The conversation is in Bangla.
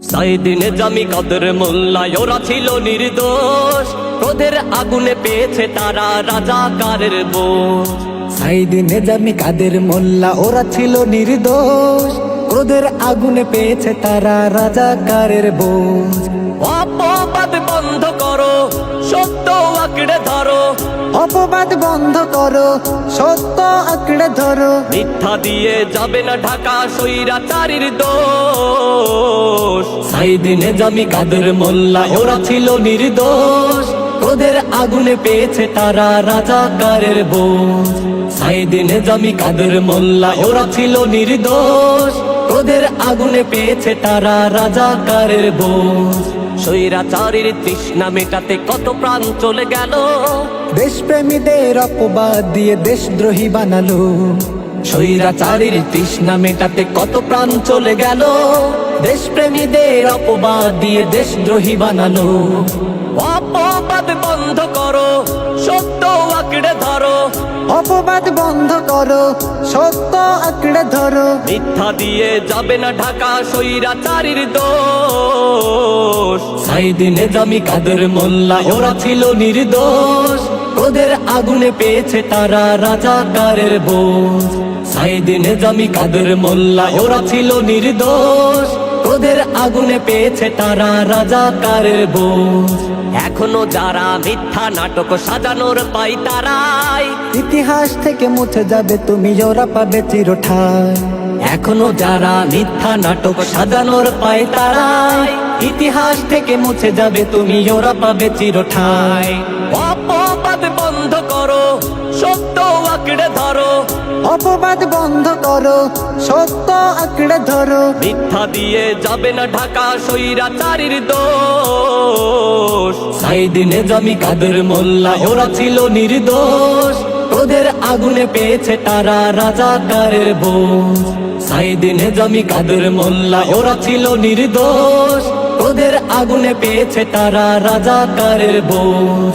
সাইদিনে জামি কাদের মোল্লা ওরা ছিল নির্দোষ, ক্রোধের আগুনে পেয়েছে তারা রাজাকারের বোঝ। সাইদিনে জামি কাদের মোল্লা ওরা ছিল নির্দোষ, ক্রোধের আগুনে পেয়েছে তারা রাজাকারের বোঝ। অপবাদ বন্ধ করো, সত্য আঁকড়ে ধরো, অপবাদ বন্ধ করো, সত্য আঁকড়ে ধরো। মিথ্যা দিয়ে যাবে না ঢাকা স্বৈরাচারীর দোষ। সাইদিনে জামি কাদের মোল্লা ওরা ছিল নির্দোষ, ক্রোধের আগুনে পেয়েছে তারা রাজাকারের বোঝ। সাইদিনে জামি কাদের মোল্লা ওরা ছিল নির্দোষ, ক্রোধের আগুনে পেয়েছে তারা রাজাকারের বোঝ। স্বৈরাচারীর তৃষ্ণা মেটাতে কত প্রাণ চলে গেল, দেশপ্রেমীদের অপবাদ দিয়ে দেশদ্রোহী বানালো। স্বৈরাচারীর তৃষ্ণা মেটাতে কত প্রাণ চলে গেল, দেশপ্রেমীদের অপবাদ দিয়ে দেশদ্রোহী বানালো। অপবাদ বন্ধ করো, সত্য আঁকড়ে ধরো, অপবাদ বন্ধ করো, সত্য আঁকড়ে ধরো। মিথ্যা দিয়ে যাবে না ঢাকা স্বৈরাচারীর দোষ। সাইদিনে জামি কাদের মোল্লা ওরা ছিল নির্দোষ, ক্রোধের আগুনে পেয়েছে তারা রাজাকারের বোঝ। সাইদিনে জামি কাদের মোল্লা ওরা ছিল নির্দোষ, ক্রোধের আগুনে পেয়েছে তারা রাজাকারের বোঝ। এখনো যারা মিথ্যা নাটক সাজানোর পাই তারাই, ইতিহাস থেকে মুছে যাবে তুমি, ওরা পাবে চিরঠায়। এখনো যারা মিথ্যা নাটক সাজানোর পাই তারাই, ইতিহাস থেকে মুছে যাবে তুমি, ওরা পাবে চিরঠায়। অপবাদ বন্ধ করো, সত্য আঁকড়ে ধরো, অপবাদ বন্ধ করো, সত্য আঁকড়ে ধরো। মিথ্যা দিয়ে যাবে না ঢাকা স্বৈরাচারীর দোষ। সাইদিনে জামি কাদের মোল্লা ওরা ছিল নির্দোষ, ক্রোধের আগুনে পেয়েছে তারা রাজাকারের বোঝ। সাইদিনে জামি কাদের মোল্লা ওরা ছিল নির্দোষ, ক্রোধের আগুনে পেয়েছে তারা রাজাকারের বোঝ।